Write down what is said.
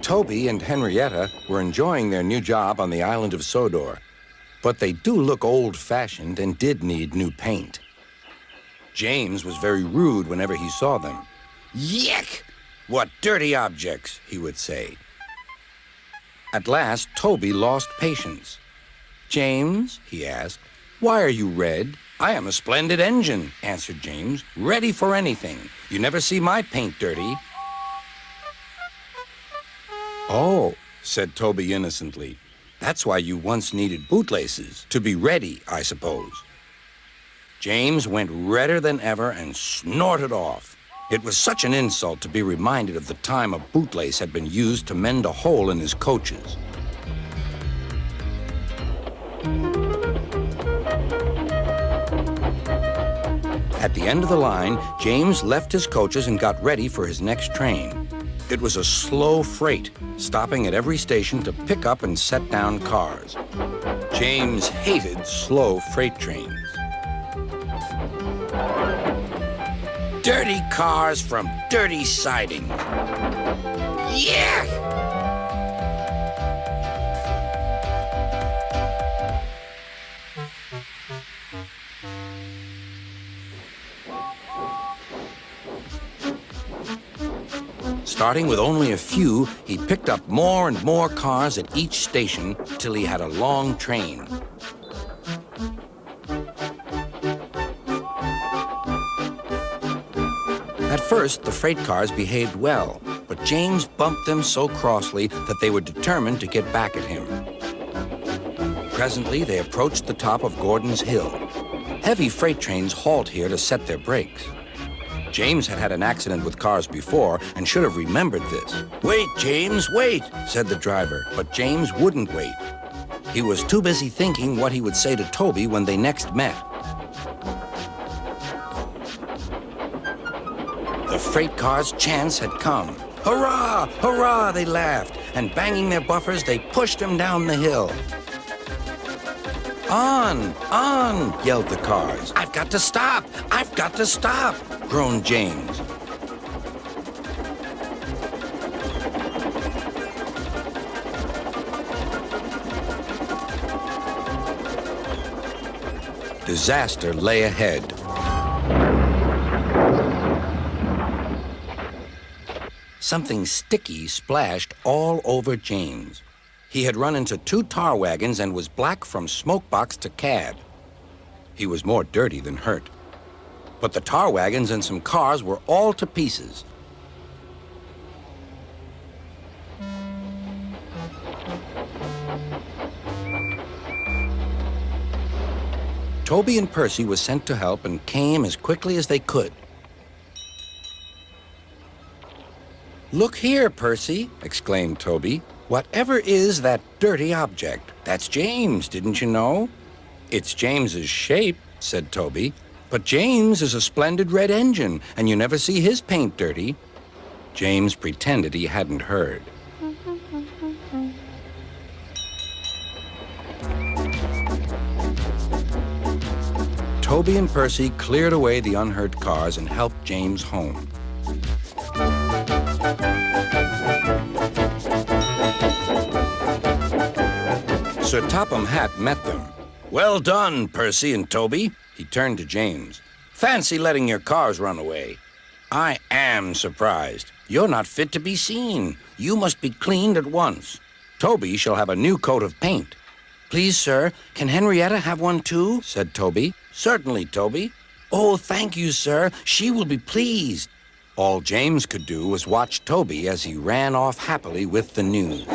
Toby and Henrietta were enjoying their new job on the island of Sodor, but they do look old-fashioned and did need new paint. James was very rude whenever he saw them. "Yuck! What dirty objects," he would say. At last, Toby lost patience. "James," he asked, "why are you red?" "I am a splendid engine," answered James, "ready for anything. You never see my paint dirty." "Oh," said Toby innocently, "that's why you once needed bootlaces, to be ready, I suppose." James went redder than ever and snorted off. It was such an insult to be reminded of the time a bootlace had been used to mend a hole in his coaches. At the end of the line, James left his coaches and got ready for his next train. It was a slow freight, stopping at every station to pick up and set down cars. James hated slow freight trains. Dirty cars from dirty siding. Yeah! Starting with only a few, he picked up more and more cars at each station till he had a long train. At first, the freight cars behaved well, but James bumped them so crossly that they were determined to get back at him. Presently, they approached the top of Gordon's Hill. Heavy freight trains halt here to set their brakes. James had had an accident with cars before and should have remembered this. "Wait, James, wait," said the driver, but James wouldn't wait. He was too busy thinking what he would say to Toby when they next met. The freight car's chance had come. "Hurrah! Hurrah!" they laughed, and banging their buffers, they pushed him down the hill. "On! On!" yelled the cars. "I've got to stop! I've got to stop!" groaned James. Disaster lay ahead. Something sticky splashed all over James. He had run into 2 tar wagons and was black from smokebox to cab. He was more dirty than hurt. But the tar wagons and some cars were all to pieces. Toby and Percy were sent to help and came as quickly as they could. "Look here, Percy," exclaimed Toby. "Whatever is that dirty object? That's James, didn't you know?" "It's James's shape," said Toby. "But James is a splendid red engine, and you never see his paint dirty." James pretended he hadn't heard. Toby and Percy cleared away the unhurt cars and helped James home. Sir Topham Hatt met them. "Well done, Percy and Toby," he turned to James. "Fancy letting your cars run away. I am surprised. You're not fit to be seen. You must be cleaned at once. Toby shall have a new coat of paint." "Please, sir, can Henrietta have one too?" said Toby. "Certainly, Toby." "Oh, thank you, sir. She will be pleased." All James could do was watch Toby as he ran off happily with the news.